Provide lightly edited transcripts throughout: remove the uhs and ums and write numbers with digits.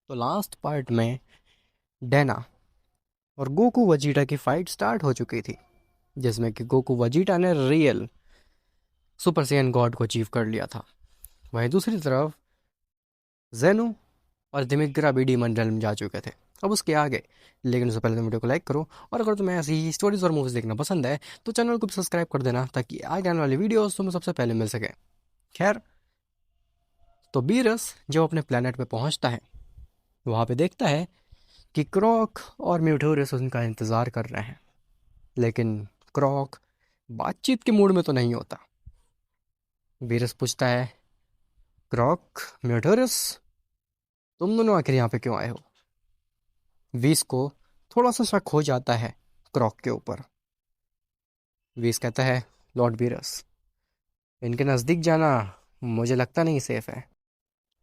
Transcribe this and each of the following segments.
तो last part में Dana और गोकू वजीटा की फाइट स्टार्ट हो चुकी थी, जिसमें कि गोकू वजीटा ने रियल सुपर सैयन गॉड को अचीव कर लिया था। वहीं दूसरी तरफ जेनु और दिमिग्रा भी डीमन रेल्म जा चुके थे। अब उसके आगे, लेकिन उससे पहले वीडियो को लाइक करो, और अगर तुम्हें ऐसी ही स्टोरीज और मूवीज देखना पसंद है तो चैनल को भी सब्सक्राइब कर देना, ताकि आगे आने वाली वीडियोस तुम्हें सबसे पहले मिल सके। खैर, तो बीरस जब अपने प्लेनेट पे पहुंचता है, वहां पे देखता है कि क्रॉक और म्यूटोरियस उनका इंतज़ार कर रहे हैं। लेकिन क्रॉक बातचीत के मूड में तो नहीं होता। बीरस पूछता है, क्रॉक, म्यूटोरियस, तुम दोनों आखिर यहाँ पे क्यों आए हो? वीस को थोड़ा सा शक हो जाता है क्रॉक के ऊपर। वीस कहता है, लॉर्ड बीरस, इनके नज़दीक जाना मुझे लगता नहीं सेफ है।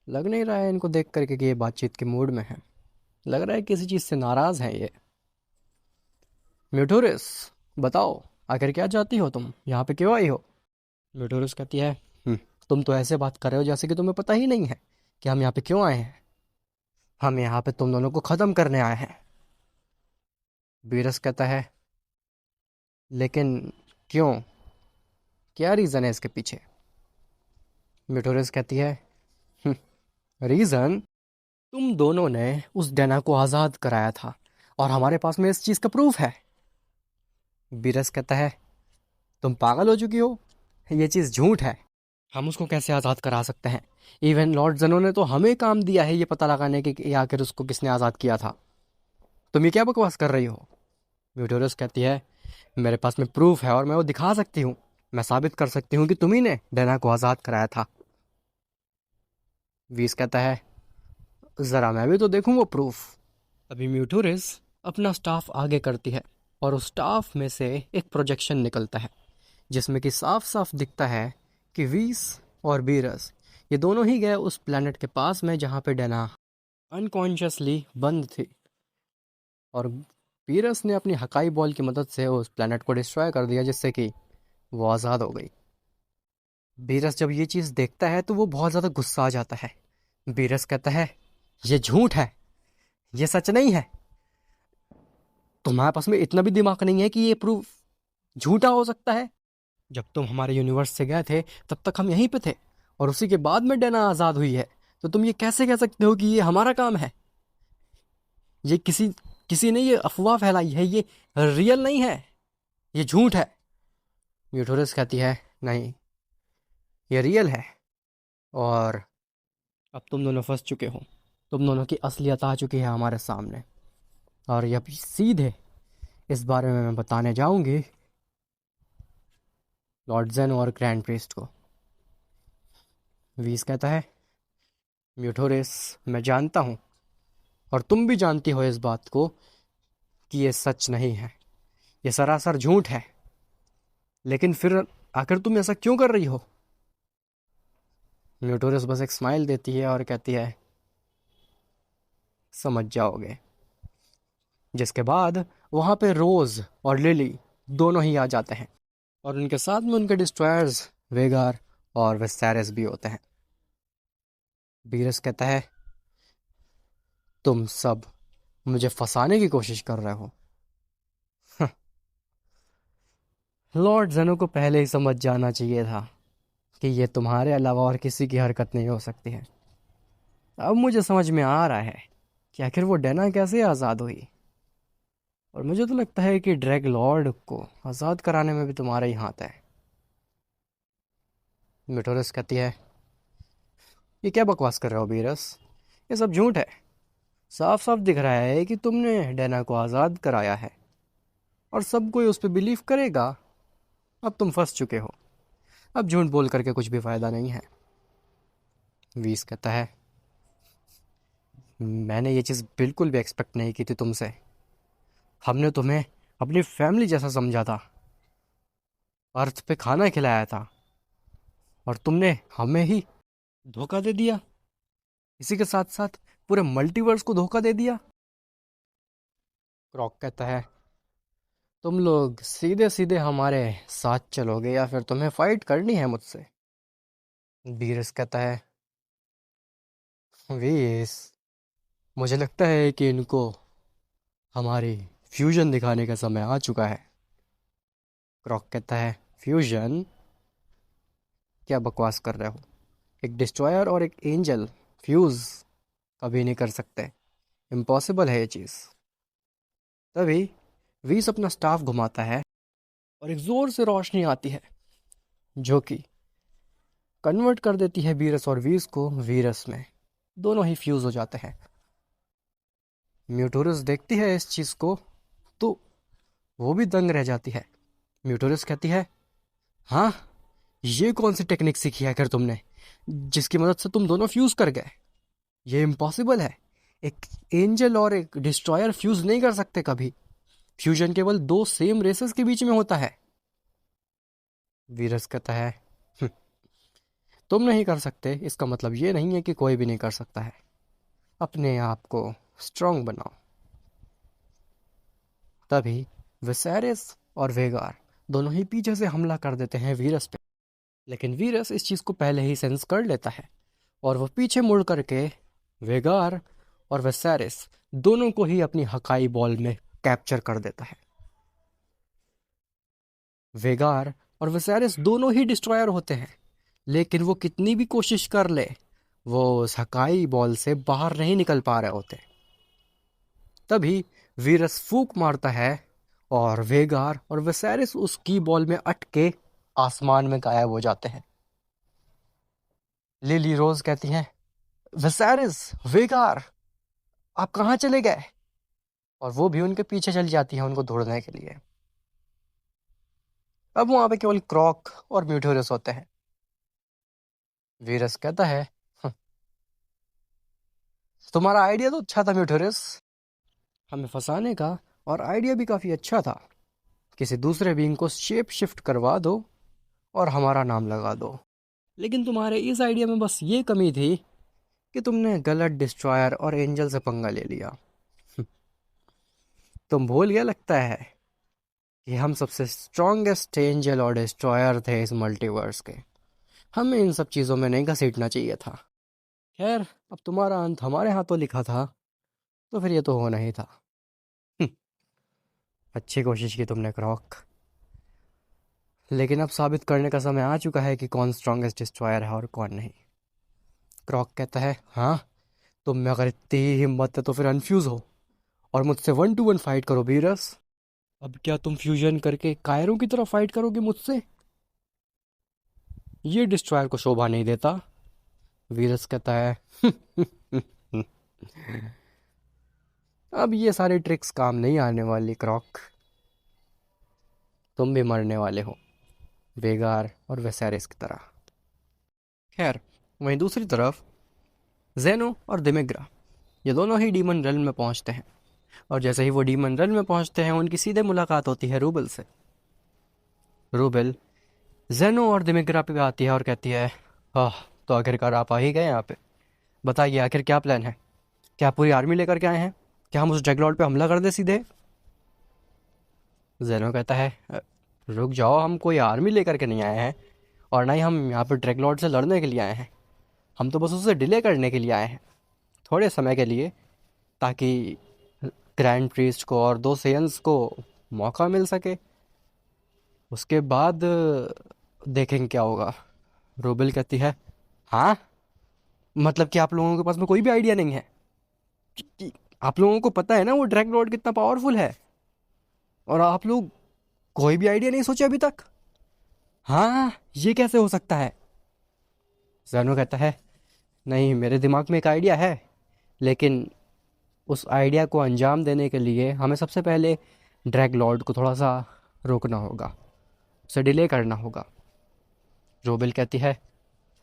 लग नहीं रहा है इनको देख करके कि ये बातचीत के मूड में है। लग रहा है किसी चीज़ से नाराज़ हैं ये। म्यूटोरियस, बताओ, आखिर क्या चाहती हो तुम? यहाँ पे क्यों आई हो? म्यूटोरियस कहती है, तुम तो ऐसे बात कर रहे हो जैसे कि तुम्हें पता ही नहीं है कि हम यहाँ पे क्यों आए हैं। हम यहाँ पे तुम दोनों को ख़त्म करने आए हैं। बीरस कहता है, लेकिन क्यों? क्या रीज़न है इसके पीछे? म्यूटोरियस कहती है, रीज़न, तुम दोनों ने उस डेना को आज़ाद कराया था और हमारे पास में इस चीज़ का प्रूफ है। बीरस कहता है, तुम पागल हो चुकी हो, ये चीज़ झूठ है। हम उसको कैसे आज़ाद करा सकते हैं? इवन लॉर्ड जनो ने तो हमें काम दिया है ये पता लगाने के कि आखिर उसको किसने आज़ाद किया था। तुम ये क्या बकवास कर रही हो? म्यूटोरियस कहती है, मेरे पास में प्रूफ है और मैं वो दिखा सकती हूँ। मैं साबित कर सकती हूँ कि तुम ही ने डेना को आज़ाद कराया था। वीस कहता है, ज़रा मैं भी तो देखूँ वो प्रूफ। अभी म्यूटोरियस अपना स्टाफ आगे करती है और उस स्टाफ में से एक प्रोजेक्शन निकलता है, जिसमें कि साफ साफ दिखता है कि वीस और बीरस ये दोनों ही गए उस प्लेनेट के पास में जहाँ पे डेना अनकॉन्शियसली बंद थी, और बीरस ने अपनी हकाई बॉल की मदद से उस प्लेनेट को डिस्ट्रॉय कर दिया, जिससे कि वो आज़ाद हो गई। बीरस जब ये चीज़ देखता है तो वो बहुत ज़्यादा गुस्सा आ जाता है। बीरस कहता है, ये झूठ है, ये सच नहीं है। तुम्हारे पास में इतना भी दिमाग नहीं है कि ये प्रूफ झूठा हो सकता है? जब तुम हमारे यूनिवर्स से गए थे तब तक हम यहीं पे थे, और उसी के बाद में डेना आज़ाद हुई है। तो तुम ये कैसे कह सकते हो कि ये हमारा काम है? ये किसी किसी ने ये अफवाह फैलाई है, ये रियल नहीं है, ये झूठ है। यूटोरस कहती है, नहीं, ये रियल है, और अब तुम दोनों फंस चुके हो। तुम दोनों की असलियत आ चुकी है हमारे सामने, और ये अभी सीधे इस बारे में मैं बताने जाऊंगी लॉर्ड जेन और ग्रैंड प्रीस्ट को। वीस कहता है, म्यूटोरिस, मैं जानता हूँ और तुम भी जानती हो इस बात को कि ये सच नहीं है, ये सरासर झूठ है। लेकिन फिर आखिर तुम ऐसा क्यों कर रही हो? म्यूटोरिस बस एक स्माइल देती है और कहती है, समझ जाओगे। जिसके बाद वहाँ पे रोज और लिली दोनों ही आ जाते हैं, और उनके साथ में उनके डिस्ट्रॉयर्स वेगार और वेस्टेरिस भी होते हैं। बीरस कहता है, तुम सब मुझे फंसाने की कोशिश कर रहे हो। लॉर्ड जेनो को पहले ही समझ जाना चाहिए था कि ये तुम्हारे अलावा और किसी की हरकत नहीं हो सकती है। अब मुझे समझ में आ रहा है कि आखिर वो डेना कैसे आज़ाद हुई, और मुझे तो लगता है कि ड्रैग लॉर्ड को आज़ाद कराने में भी तुम्हारा ही हाथ है। मिटोरस कहती है, ये क्या बकवास कर रहे हो बीरस? ये सब झूठ है। साफ साफ दिख रहा है कि तुमने डेना को आज़ाद कराया है, और सब कोई उस पर बिलीव करेगा। अब तुम फंस चुके हो। अब झूठ बोल करके कुछ भी फ़ायदा नहीं है। वीस कहता है, मैंने ये चीज़ बिल्कुल भी एक्सपेक्ट नहीं की थी तुमसे। हमने तुम्हें अपनी फैमिली जैसा समझा था, अर्थ पे खाना खिलाया था, और तुमने हमें ही धोखा दे दिया। इसी के साथ साथ पूरे मल्टीवर्स को धोखा दे दिया। क्रॉक कहता है, तुम लोग सीधे सीधे हमारे साथ चलोगे या फिर तुम्हें फाइट करनी है मुझसे? बीरस कहता है, वीस, मुझे लगता है कि इनको हमारी फ्यूजन दिखाने का समय आ चुका है। क्रॉक कहता है, फ्यूजन? क्या बकवास कर रहे हो? एक डिस्ट्रॉयर और एक एंजल फ्यूज कभी नहीं कर सकते। इम्पॉसिबल है ये चीज़। तभी वीस अपना स्टाफ घुमाता है और एक जोर से रोशनी आती है जो कि कन्वर्ट कर देती है वीरस और वीस को वीरस में। दोनों ही फ्यूज हो जाते हैं। म्यूटोरस देखती है इस चीज़ को तो वो भी दंग रह जाती है। म्यूटोरस कहती है, हाँ, ये कौन सी टेक्निक सीखी है कर तुमने जिसकी मदद से तुम दोनों फ्यूज कर गए? ये इम्पॉसिबल है। एक एंजल और एक डिस्ट्रॉयर फ्यूज नहीं कर सकते कभी। फ्यूजन केवल दो सेम रेसेस के बीच में होता है। वीरस कहता है, "हम्म, तुम नहीं कर सकते इसका मतलब ये नहीं है कि कोई भी नहीं कर सकता है। अपने आप को स्ट्रांग बनाओ।" तभी विसेरिस और वेगार दोनों ही पीछे से हमला कर देते हैं वीरस पे। लेकिन वीरस इस चीज़ को पहले ही सेंस कर लेता है और वो पीछे मुड़ करके वेगार और विसेरिस दोनों को ही अपनी हकाई बॉल में कैप्चर कर देता है। वेगार और विसेरिस दोनों ही डिस्ट्रॉयर होते हैं, लेकिन वो कितनी भी कोशिश कर ले वो उस हकाई बॉल से बाहर नहीं निकल पा रहे होते। तभी वीरस फूंक मारता है और वेगार और विसेरिस उस की बॉल में अटके आसमान में गायब हो जाते हैं। लिली रोज कहती हैं, विसेरिस, वेगार, आप कहाँ चले गए? और वो भी उनके पीछे चली जाती है उनको ढूंढने के लिए। अब वहां पे केवल क्रॉक और म्यूटोरस होते हैं। वीरस कहता है, "हं, तुम्हारा आइडिया तो अच्छा था म्यूटोरस, हमें फंसाने का, और आइडिया भी काफी अच्छा था। किसी दूसरे बीइंग को शेप शिफ्ट करवा दो और हमारा नाम लगा दो। लेकिन तुम्हारे इस आइडिया में बस ये कमी थी कि तुमने गलत डिस्ट्रॉयर और एंजल से पंगा ले लिया। तुम भूल गया लगता है कि हम सबसे स्ट्रॉन्गेस्ट एंजल और डिस्ट्रॉयर थे इस मल्टीवर्स के। हमें इन सब चीज़ों में नहीं घसीटना चाहिए था। खैर, अब तुम्हारा अंत हमारे हाथों लिखा था, तो फिर ये तो होना ही था। हम्म, अच्छी कोशिश की तुमने क्रॉक, लेकिन अब साबित करने का समय आ चुका है कि कौन स्ट्रॉन्गेस्ट डिस्ट्रॉयर है और कौन नहीं। क्रॉक कहता है, हाँ, तुम में अगर इतनी ही हिम्मत है तो फिर अनफ्यूज हो और मुझसे 1-2-1 फाइट करो बीरस। अब क्या तुम फ्यूजन करके कायरों की तरह फाइट करोगे मुझसे? ये डिस्ट्रॉयर को शोभा नहीं देता। वीरस कहता है, अब ये सारी ट्रिक्स काम नहीं आने वाली क्रॉक। तुम भी मरने वाले हो, वेगार और वेसेरिस की तरह। खैर, वहीं दूसरी तरफ जेनो और दिमिग्रा, ये दोनों ही डीमन रेल्म में पहुंचते हैं। और जैसे ही वो डीमन रेल्म में पहुंचते हैं उनकी सीधे मुलाकात होती है रूबल से। रूबल जेनो और दिमिग्रा पे आती है और कहती है, आह, तो आखिरकार आप आ ही गए यहाँ पे। बताइए आखिर क्या प्लान है? क्या पूरी आर्मी लेकर के आए हैं? क्या हम उस ड्रैगलॉर्ड पे हमला कर दे सीधे? जेनो कहता है, रुक जाओ, हम कोई आर्मी लेकर के नहीं आए हैं और ना ही हम यहाँ पे ड्रैगलॉर्ड से लड़ने के लिए आए हैं। हम तो बस उसे डिले करने के लिए आए हैं, थोड़े समय के लिए, ताकि ग्रैंड प्रीस्ट को और दो सेयंस को मौका मिल सके। उसके बाद देखेंगे क्या होगा। रूबल कहती है, हाँ, मतलब कि आप लोगों के पास में कोई भी आइडिया नहीं है कि आप लोगों को पता है ना वो ड्रैगलॉर्ड कितना पावरफुल है, और आप लोग कोई भी आइडिया नहीं सोचे अभी तक? हाँ, ये कैसे हो सकता है? जैनो कहता है, नहीं, मेरे दिमाग में एक आइडिया है, लेकिन उस आइडिया को अंजाम देने के लिए हमें सबसे पहले ड्रैग लॉर्ड को थोड़ा सा रोकना होगा, उसे डिले करना होगा। रोबेल कहती है,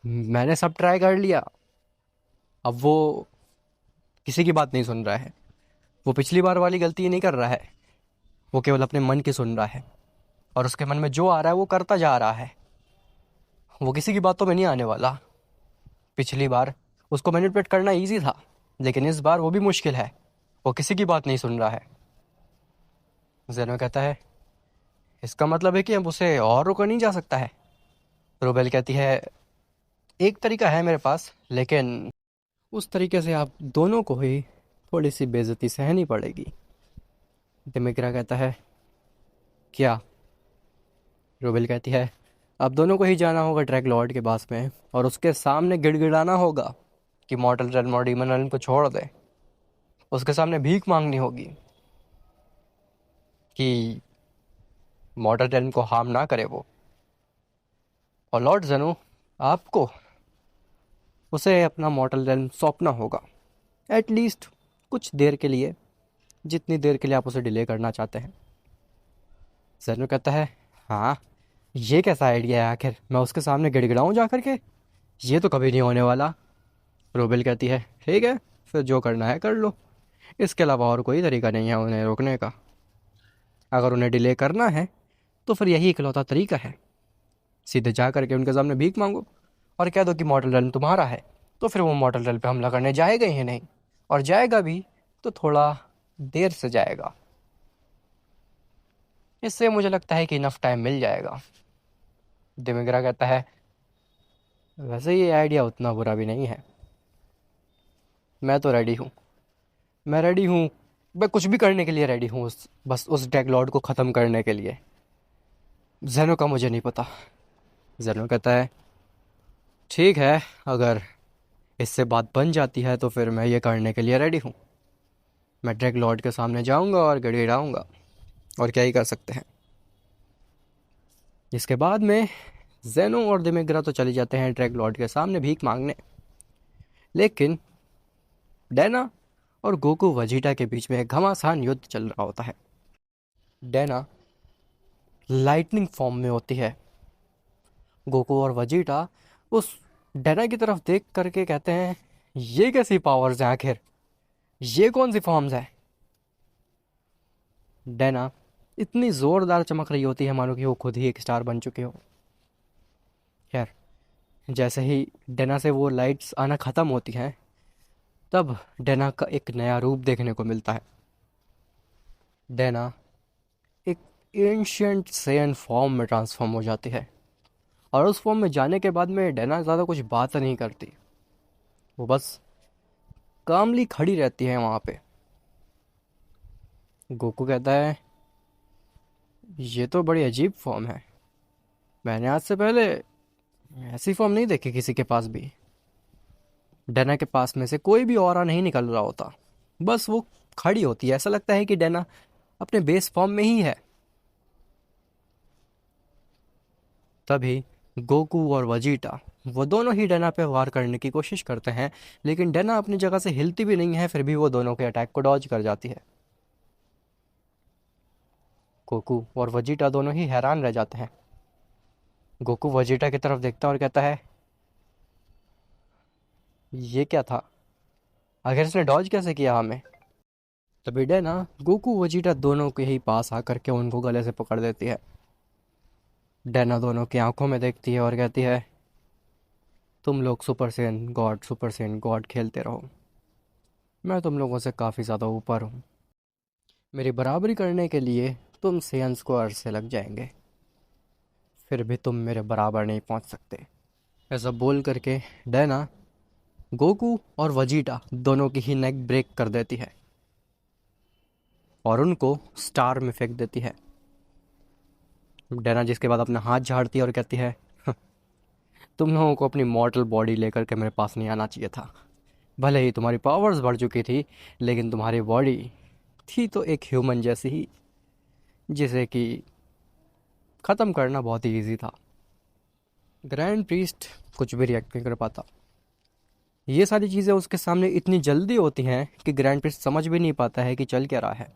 मैंने सब ट्राई कर लिया। अब वो किसी की बात नहीं सुन रहा है। वो पिछली बार वाली गलती नहीं कर रहा है। वो केवल अपने मन की सुन रहा है और उसके मन में जो आ रहा है वो करता जा रहा है। वो किसी की बातों में नहीं आने वाला। पिछली बार उसको मैनिपुलेट करना ईजी था, लेकिन इस बार वो भी मुश्किल है। वो किसी की बात नहीं सुन रहा है। जेनो कहता है, इसका मतलब है कि अब उसे और रोका नहीं जा सकता है। रोबेल कहती है, एक तरीका है मेरे पास, लेकिन उस तरीके से आप दोनों को ही थोड़ी सी बेइज्जती सहनी पड़ेगी। दिमित्रा कहता है, क्या? रूबेल कहती है, अब दोनों को ही जाना होगा ड्रैग लॉर्ड के पास में और उसके सामने गिड़गिड़ाना होगा कि मॉर्टल रेल्म और डीमन रेल्म को छोड़ दे। उसके सामने भीख मांगनी होगी कि मॉर्टल रेल्म को हार्म ना करे वो। और लॉर्ड जेनो, आपको उसे अपना मॉर्टल रेल्म सौंपना होगा, एटलीस्ट कुछ देर के लिए, जितनी देर के लिए आप उसे डिले करना चाहते हैं। जेनो कहता है, हाँ, ये कैसा आइडिया है? आखिर मैं उसके सामने गिड़गिड़ाऊँ जा करके? ये तो कभी नहीं होने वाला। रूबेल कहती है, ठीक है, फिर जो करना है कर लो, इसके अलावा और कोई तरीका नहीं है उन्हें रोकने का। अगर उन्हें डिले करना है तो फिर यही इकलौता तरीका है, सीधे जा करके उनके सामने भीख मांगो और कह दो कि मॉर्टल रेल्म तुम्हारा है। तो फिर वो मॉर्टल रेल्म पे हमला करने जाएगा ही नहीं, और जाएगा भी तो थोड़ा देर से जाएगा। इससे मुझे लगता है कि इनफ टाइम मिल जाएगा। दिमित्रा कहता है, वैसे ये आइडिया उतना बुरा भी नहीं है। मैं तो रेडी हूँ, मैं रेडी हूँ, मैं कुछ भी करने के लिए रेडी हूँ, बस उस ड्रैग लॉर्ड को ख़त्म करने के लिए। जेनो का मुझे नहीं पता। जेनो कहता है, ठीक है, अगर इससे बात बन जाती है तो फिर मैं ये करने के लिए रेडी हूँ। मैं ड्रैग लॉर्ड के सामने जाऊँगा और गिड़गिड़ाऊँगा, और क्या ही कर सकते हैं। इसके बाद में जेनो और दिमित्रा तो चले जाते हैं ड्रैग लॉर्ड के सामने भीख मांगने। लेकिन डैना और गोकू वजीटा के बीच में एक घमासान युद्ध चल रहा होता है। डैना लाइटनिंग फॉर्म में होती है। गोकू और वजीटा उस डैना की तरफ देख करके कहते हैं, ये कैसी पावर्स हैं आखिर? ये कौन सी फॉर्म्स है? डैना इतनी ज़ोरदार चमक रही होती है मानो कि वो खुद ही एक स्टार बन चुके हो। खैर, जैसे ही डैना से वो लाइट्स आना ख़त्म होती हैं, तब डैना का एक नया रूप देखने को मिलता है। डैना एक एंशियंट सेयन फॉर्म में ट्रांसफॉर्म हो जाती है, और उस फॉर्म में जाने के बाद में डैना ज़्यादा कुछ बात नहीं करती, वो बस कामली खड़ी रहती है वहाँ पे। गोकू कहता है, ये तो बड़ी अजीब फॉर्म है, मैंने आज से पहले ऐसी फॉर्म नहीं देखी किसी के पास भी। डैना के पास में से कोई भी ऑरा नहीं निकल रहा होता, बस वो खड़ी होती है, ऐसा लगता है कि डैना अपने बेस फॉर्म में ही है। तभी गोकू और वजीटा वो दोनों ही डैना पे वार करने की कोशिश करते हैं, लेकिन डैना अपनी जगह से हिलती भी नहीं है, फिर भी वो दोनों के अटैक को डॉज कर जाती है। गोकू और वजीटा दोनों ही हैरान रह जाते हैं। गोकू वजीटा की तरफ देखता है और कहता है, ये क्या था? आखिर इसने डॉज कैसे किया हमें? तभी डैना गोकू वजीटा दोनों के ही पास आकर के उनको गले से पकड़ देती है। डैना दोनों की आंखों में देखती है और कहती है, तुम लोग सुपर सेन गॉड खेलते रहो, मैं तुम लोगों से काफ़ी ज़्यादा ऊपर हूँ। मेरी बराबरी करने के लिए तुम सेयंस को अरसे लग जाएंगे, फिर भी तुम मेरे बराबर नहीं पहुँच सकते। ऐसा बोल करके डैना गोकू और वजीटा दोनों की ही नेक ब्रेक कर देती है और उनको स्टार में फेंक देती है। डैना जिसके बाद अपना हाथ झाड़ती है और कहती है, तुम लोगों को अपनी मॉर्टल बॉडी लेकर के मेरे पास नहीं आना चाहिए था। भले ही तुम्हारी पावर्स बढ़ चुकी थी, लेकिन तुम्हारी बॉडी थी तो एक ह्यूमन जैसी ही, जिसे कि ख़त्म करना बहुत ही ईजी था। ग्रैंड प्रीस्ट कुछ भी रिएक्ट नहीं कर पाता। ये सारी चीज़ें उसके सामने इतनी जल्दी होती हैं कि ग्रैंड प्रीस्ट समझ भी नहीं पाता है कि चल क्या रहा है।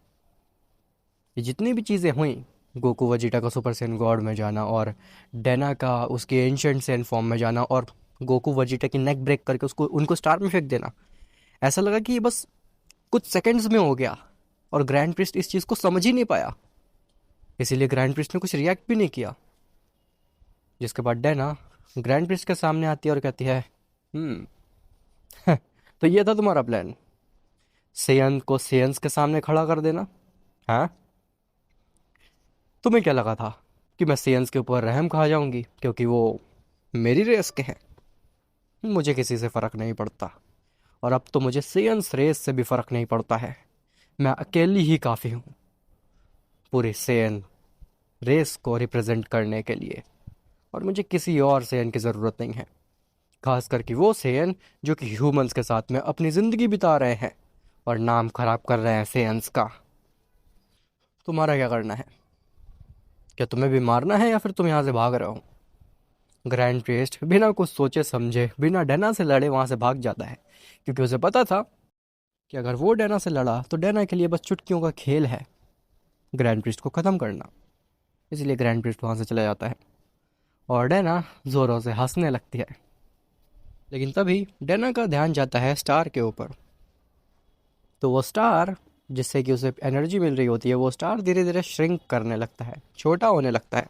ये जितनी भी चीज़ें हुई, गोकू वजीटा का सुपर सैन गॉड में जाना और डैना का उसके एंशिएंट सैन फॉर्म में जाना और गोकू वजीटा की नेक ब्रेक करके उसको उनको स्टार में फेंक देना, ऐसा लगा कि ये बस कुछ सेकंड्स में हो गया और ग्रैंड प्रिस्ट इस चीज़ को समझ ही नहीं पाया। इसीलिए ग्रैंड प्रिस्ट ने कुछ रिएक्ट भी नहीं किया। जिसके बाद डैना ग्रैंड प्रिस्ट के सामने आती है और कहती है, तो ये था तुम्हारा प्लान, सेयन को सेयंस के सामने खड़ा कर देना? हाँ, तुम्हें क्या लगा था कि मैं सेयंस के ऊपर रहम खा जाऊंगी क्योंकि वो मेरी रेस के हैं? मुझे किसी से फ़र्क नहीं पड़ता, और अब तो मुझे सेयन्स रेस से भी फ़र्क नहीं पड़ता है। मैं अकेली ही काफ़ी हूँ पूरे सेयन रेस को रिप्रेजेंट करने के लिए, और मुझे किसी और सेयन की ज़रूरत नहीं है। खास करके वो सेयन जो कि ह्यूमंस के साथ में अपनी ज़िंदगी बिता रहे हैं और नाम खराब कर रहे हैं सेयन्स का। तुम्हारा क्या करना है? क्या तुम्हें भी मारना है या फिर तुम यहाँ से भाग रहे हो? ग्रैंड प्रीस्ट बिना कुछ सोचे समझे, बिना डेना से लड़े वहाँ से भाग जाता है, क्योंकि उसे पता था कि अगर वो डेना से लड़ा तो डेना के लिए बस चुटकियों का खेल है ग्रैंड प्रीस्ट को ख़त्म करना। इसलिए ग्रैंड प्रीस्ट वहाँ से चला जाता है और डेना ज़ोरों से हंसने लगती है। लेकिन तभी डेना का ध्यान जाता है स्टार के ऊपर। तो वो स्टार जिससे कि उसे एनर्जी मिल रही होती है, वो स्टार धीरे धीरे श्रिंक करने लगता है, छोटा होने लगता है।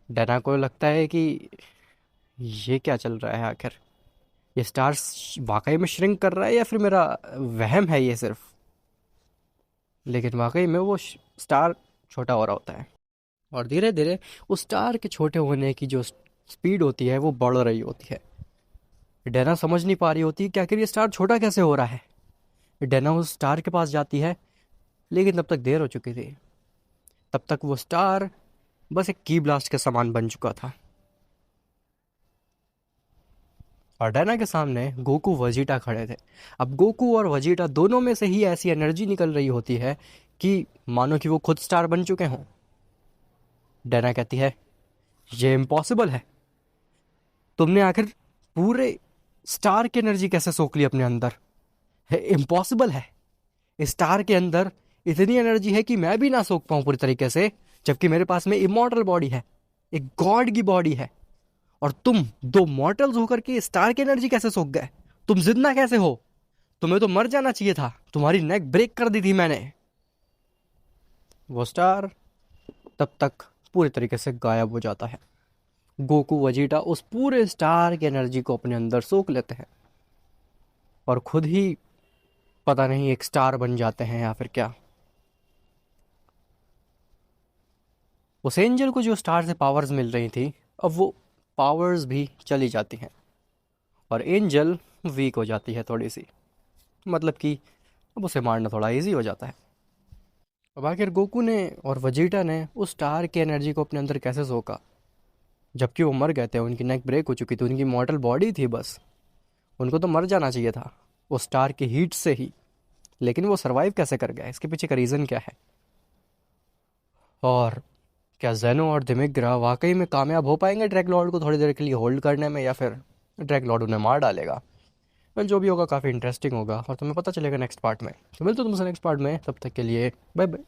डेना को लगता है कि ये क्या चल रहा है आखिर, ये स्टार वाकई में श्रिंक कर रहा है या फिर मेरा वहम है ये सिर्फ। लेकिन वाकई में वो स्टार छोटा हो रहा होता है और धीरे धीरे उस स्टार के छोटे होने की जो स्पीड होती है वो बढ़ रही होती है। डेना समझ नहीं पा रही होती कि आखिर ये स्टार छोटा कैसे हो रहा है। डेना उस स्टार के पास जाती है, लेकिन तब तक देर हो चुकी थी। तब तक वो स्टार बस एक की ब्लास्ट के समान बन चुका था और डेना के सामने गोकू वजीटा खड़े थे। अब गोकू और वजीटा दोनों में से ही ऐसी एनर्जी निकल रही होती है कि मानो कि वो खुद स्टार बन चुके हों। डेना कहती है, ये इम्पॉसिबल है। तुमने आखिर पूरे स्टार की एनर्जी कैसे सोख ली अपने अंदर? इम्पॉसिबल है। स्टार के अंदर इतनी एनर्जी है कि मैं भी ना सोख पाऊं पूरी तरीके से, जबकि मेरे पास में इमॉर्टल बॉडी है, एक गॉड की बॉडी है। और तुम दो मॉर्टल्स होकर के स्टार की एनर्जी कैसे सोख गए? तुम जिंदा कैसे हो? तुम्हें तो मर जाना चाहिए था, तुम्हारी नेक ब्रेक कर दी थी मैंने। वो स्टार तब तक पूरी तरीके से गायब हो जाता है। गोकू वजीटा उस पूरे स्टार की एनर्जी को अपने अंदर सोख लेते हैं और खुद ही पता नहीं एक स्टार बन जाते हैं या फिर क्या। उस एंजल को जो स्टार से पावर्स मिल रही थी, अब वो पावर्स भी चली जाती हैं और एंजल वीक हो जाती है थोड़ी सी। मतलब कि अब उसे मारना थोड़ा इजी हो जाता है। अब आखिर गोकू ने और वजीटा ने उस स्टार की एनर्जी को अपने अंदर कैसे सोखा, जबकि वो मर गए थे, उनकी नेक ब्रेक हो चुकी थी, उनकी मॉर्टल बॉडी थी बस। उनको तो मर जाना चाहिए था वो स्टार की हीट से ही। लेकिन वो सरवाइव कैसे कर गए, इसके पीछे का रीज़न क्या है? और क्या जेनो और दिमिग्रा वाकई में कामयाब हो पाएंगे ड्रैग लॉर्ड को थोड़ी देर के लिए होल्ड करने में, या फिर ड्रैग लॉर्ड उन्हें मार डालेगा? वेल, जो भी होगा काफ़ी इंटरेस्टिंग होगा और तुम्हें पता चलेगा नेक्स्ट पार्ट में। तो मिलते हैं तुमसे नेक्स्ट पार्ट में, तब तक के लिए बाय बाय।